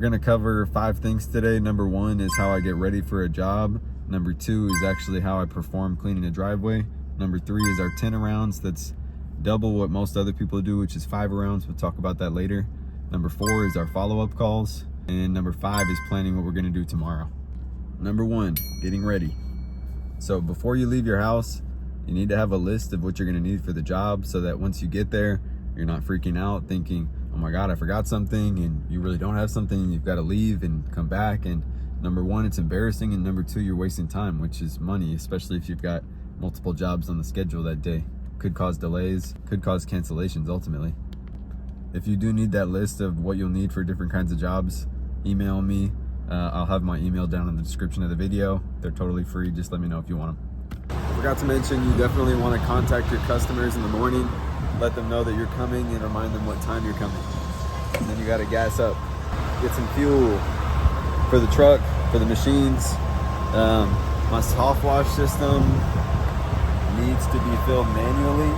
gonna cover 5 things today. Number 1 is how I get ready for a job. Number 2 is actually how I perform cleaning a driveway. Number 3 is our 10 rounds. That's double what most other people do, which is 5 rounds. We'll talk about that later. Number 4 is our follow-up calls. And number 5 is planning what we're gonna do tomorrow. Number 1, getting ready. So before you leave your house, you need to have a list of what you're gonna need for the job so that once you get there, you're not freaking out thinking, oh my God, I forgot something, and you really don't have something, and you've got to leave and come back. And number 1, it's embarrassing, and number 2, you're wasting time, which is money, especially if you've got multiple jobs on the schedule that day. Could cause delays, could cause cancellations ultimately. If you do need that list of what you'll need for different kinds of jobs, email me. I'll have my email down in the description of the video. They're totally free. Just let me know if you want them. I forgot to mention, you definitely want to contact your customers in the morning. Let them know that you're coming and remind them what time you're coming. And then you got to gas up. Get some fuel for the truck, for the machines. My soft wash system needs to be filled manually.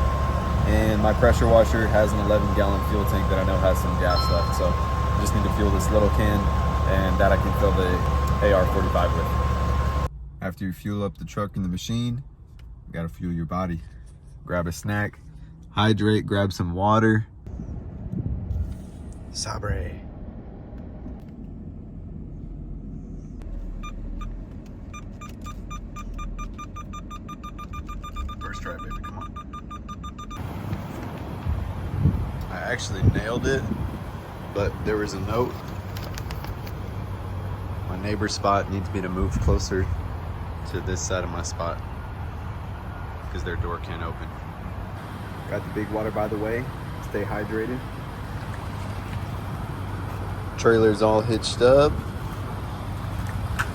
And my pressure washer has an 11-gallon fuel tank that I know has some gas left. So I just need to fuel this little can, and that I can fill the AR-45 with. After you fuel up the truck and the machine, you got to fuel your body. Grab a snack. Hydrate, grab some water. Sabre. First try, baby, come on. I actually nailed it, but there was a note. My neighbor's spot needs me to move closer to this side of my spot because their door can't open. Got the big water by the way, stay hydrated. Trailer's all hitched up,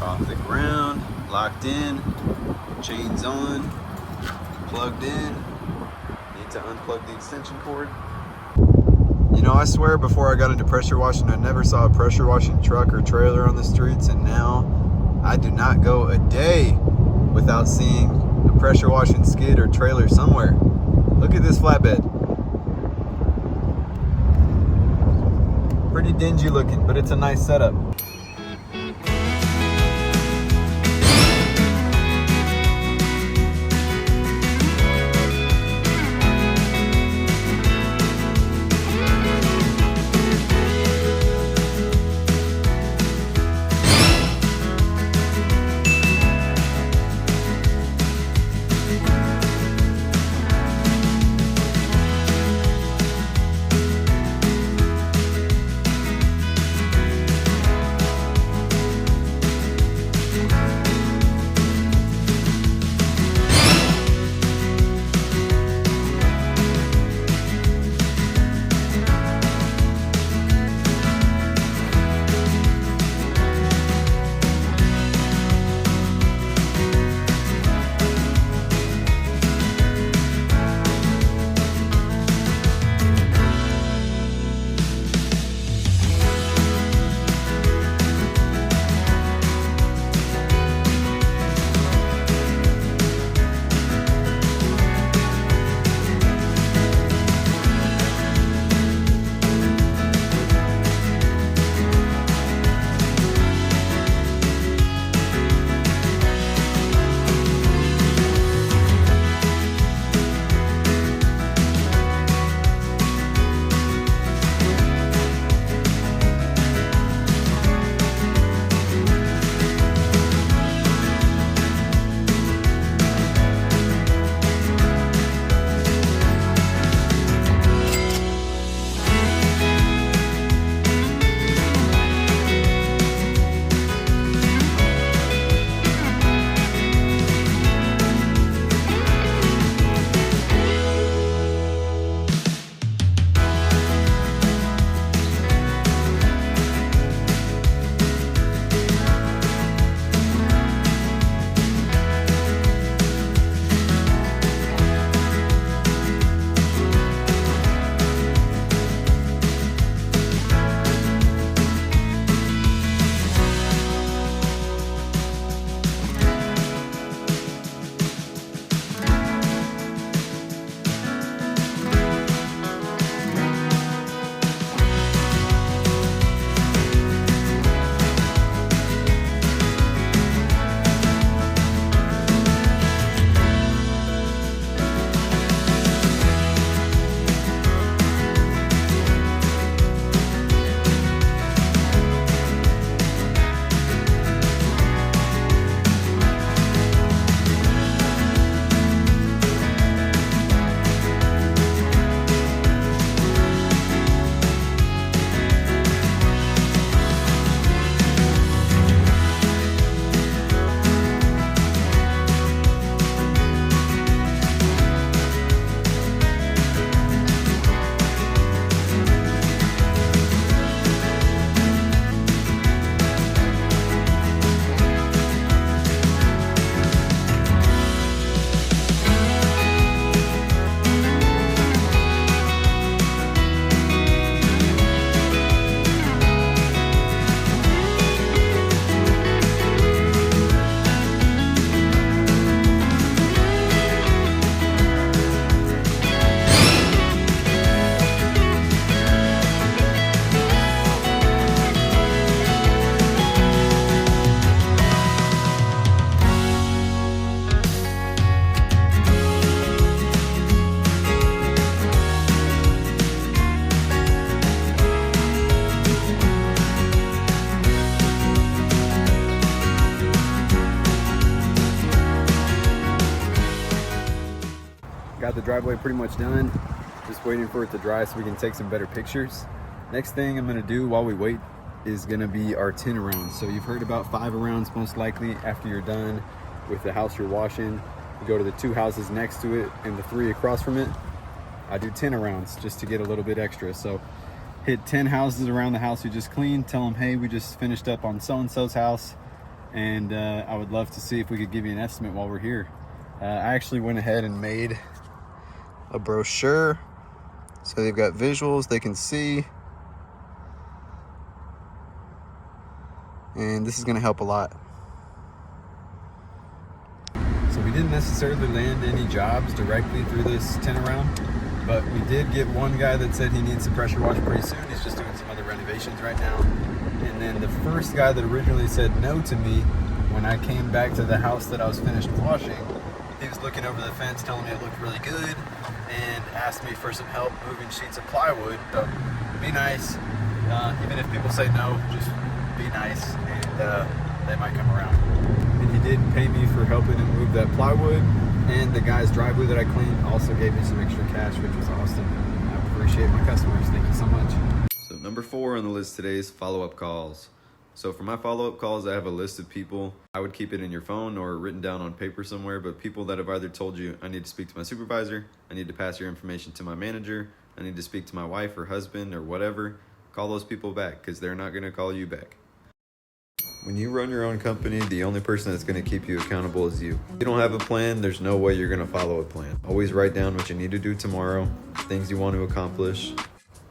off the ground, locked in, chains on, plugged in. Need to unplug the extension cord. You know, I swear before I got into pressure washing, I never saw a pressure washing truck or trailer on the streets, and now I do not go a day without seeing a pressure washing skid or trailer somewhere. Look at this flatbed. Pretty dingy looking, but it's a nice setup. driveway pretty much done. Just waiting for it to dry so we can take some better pictures. Next thing I'm gonna do while we wait is gonna be our 10 arounds. So you've heard about 5 arounds most likely after you're done with the house you're washing. You go to the 2 houses next to it and the 3 across from it. I do 10 arounds just to get a little bit extra. So hit 10 houses around the house you just cleaned. Tell them, hey, we just finished up on so-and-so's house, and I would love to see if we could give you an estimate while we're here. I actually went ahead and made a brochure so they've got visuals they can see, and this is going to help a lot. So we didn't necessarily land any jobs directly through this 10 around, but we did get one guy that said he needs a pressure wash pretty soon. He's just doing some other renovations right now. And then the first guy that originally said no to me when I came back to the house that I was finished washing, he was looking over the fence telling me it looked really good and asked me for some help moving sheets of plywood. So be nice. Even if people say no, just be nice, and they might come around. And he did pay me for helping him move that plywood, and the guy's driveway that I cleaned also gave me some extra cash, which was awesome. I appreciate my customers. Thank you so much. So number 4 on the list today is follow-up calls. So for my follow-up calls, I have a list of people. I would keep it in your phone or written down on paper somewhere, but people that have either told you, I need to speak to my supervisor, I need to pass your information to my manager, I need to speak to my wife or husband or whatever, call those people back, because they're not going to call you back. When you run your own company, the only person that's going to keep you accountable is you. If you don't have a plan, there's no way you're going to follow a plan. Always write down what you need to do tomorrow, things you want to accomplish,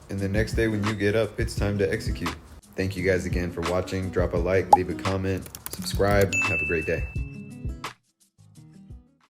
and the next day when you get up, it's time to execute. Thank you guys again for watching. Drop a like, leave a comment, subscribe. Have a great day.